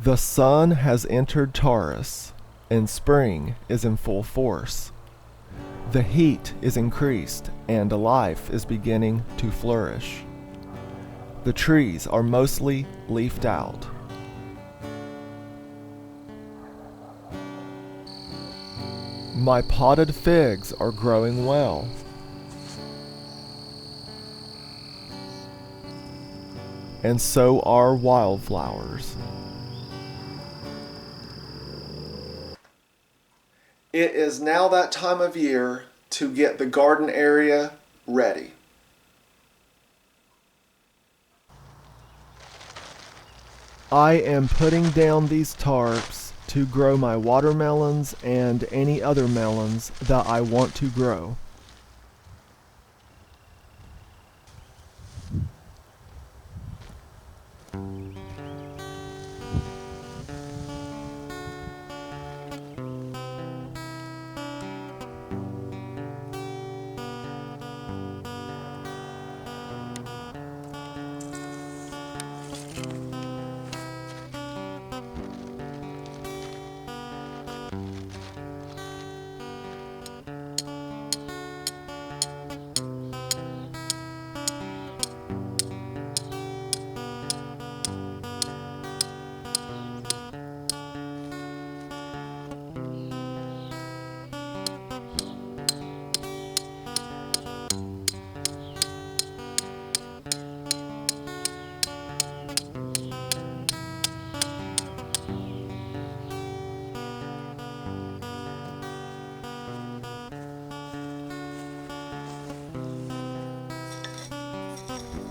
The sun has entered Taurus, and spring is in full force. The heat is increased, and life is beginning to flourish. The trees are mostly leafed out. My potted figs are growing well. And so are wildflowers. It is now that time of year to get the garden area ready. I am putting down these tarps to grow my watermelons and any other melons that I want to grow.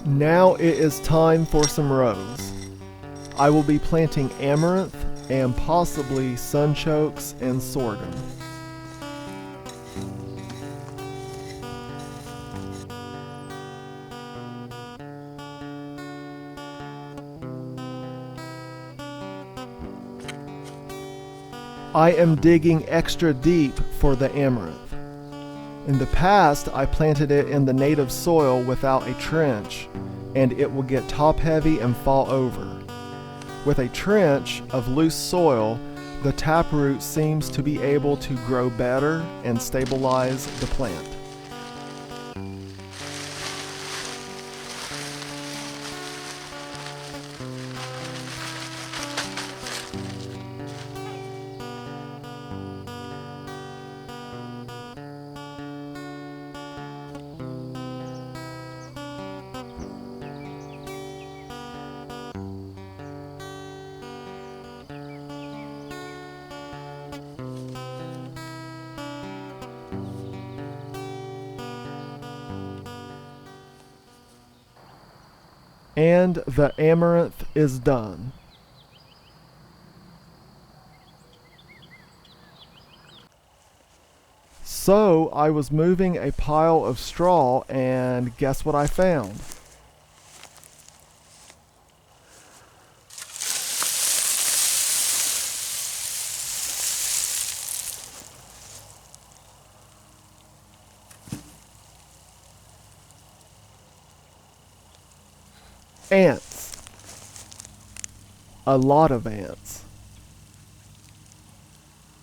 Now it is time for some rows. I will be planting amaranth and possibly sunchokes and sorghum. I am digging extra deep for the amaranth. In the past, I planted it in the native soil without a trench, and it will get top heavy and fall over. With a trench of loose soil, the taproot seems to be able to grow better and stabilize the plant. And the amaranth is done. So I was moving a pile of straw, and guess what I found? Ants. A lot of ants.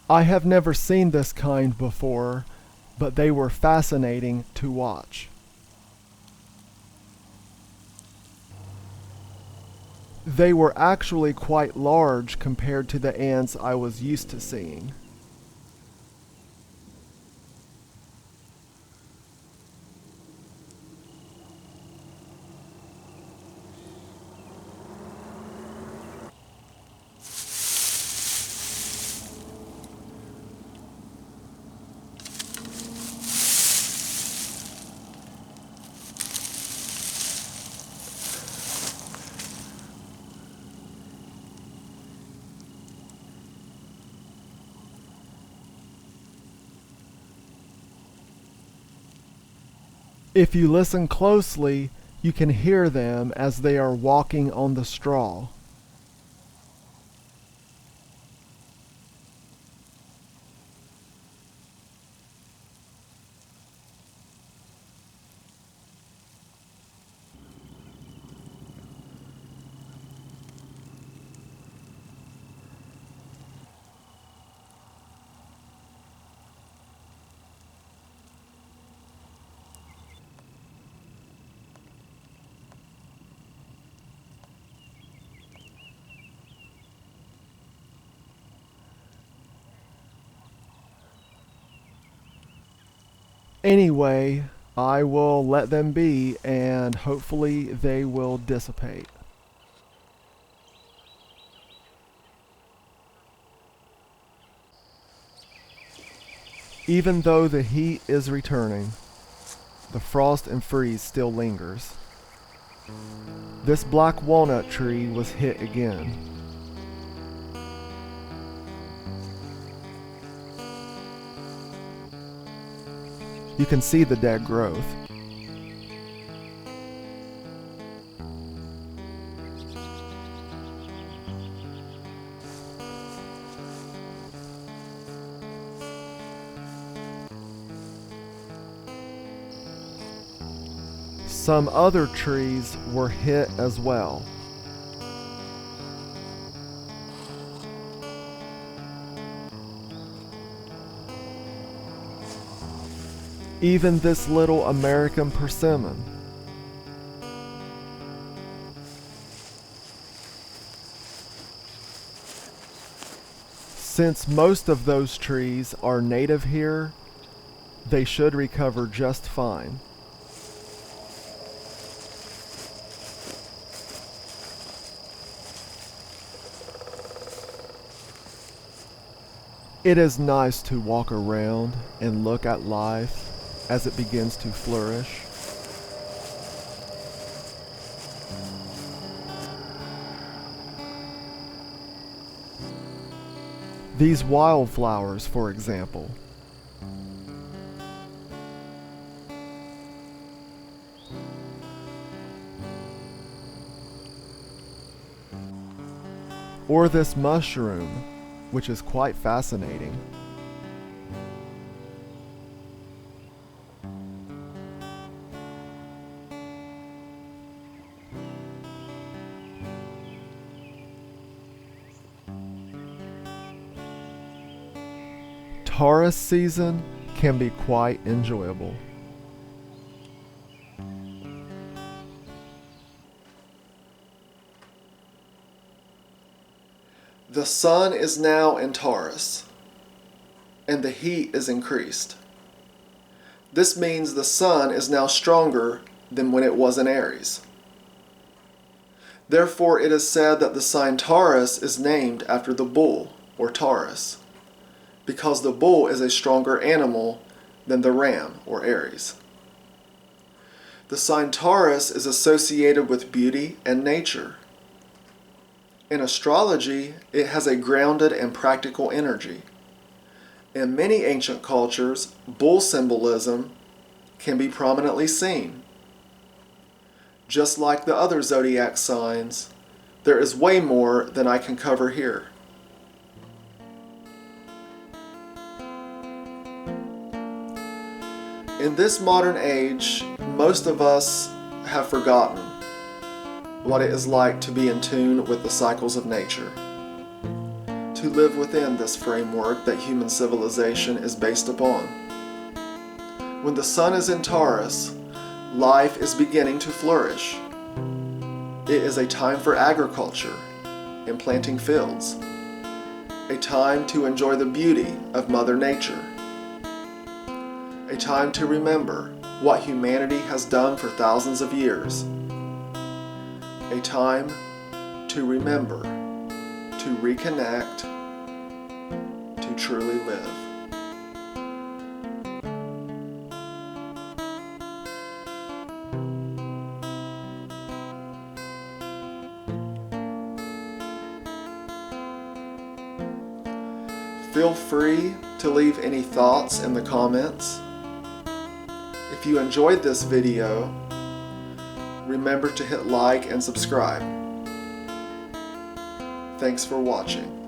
I have never seen this kind before, but they were fascinating to watch. They were actually quite large compared to the ants I was used to seeing. If you listen closely, you can hear them as they are walking on the straw. Anyway, I will let them be, and hopefully they will dissipate. Even though the heat is returning, the frost and freeze still lingers. This black walnut tree was hit again. You can see the dead growth. Some other trees were hit as well. Even this little American persimmon. Since most of those trees are native here, they should recover just fine. It is nice to walk around and look at life as it begins to flourish. These wildflowers, for example. Or this mushroom, which is quite fascinating. Taurus season can be quite enjoyable. The sun is now in Taurus, and the heat is increased. This means the sun is now stronger than when it was in Aries. Therefore, it is said that the sign Taurus is named after the bull, or Taurus, because the bull is a stronger animal than the ram, or Aries. The sign Taurus is associated with beauty and nature. In astrology, it has a grounded and practical energy. In many ancient cultures, bull symbolism can be prominently seen. Just like the other zodiac signs, there is way more than I can cover here. In this modern age, most of us have forgotten what it is like to be in tune with the cycles of nature, to live within this framework that human civilization is based upon. When the sun is in Taurus, life is beginning to flourish. It is a time for agriculture and planting fields, a time to enjoy the beauty of Mother Nature, a time to remember what humanity has done for thousands of years, a time to remember, to reconnect, to truly live. Feel free to leave any thoughts in the comments. If you enjoyed this video, remember to hit like and subscribe. Thanks for watching.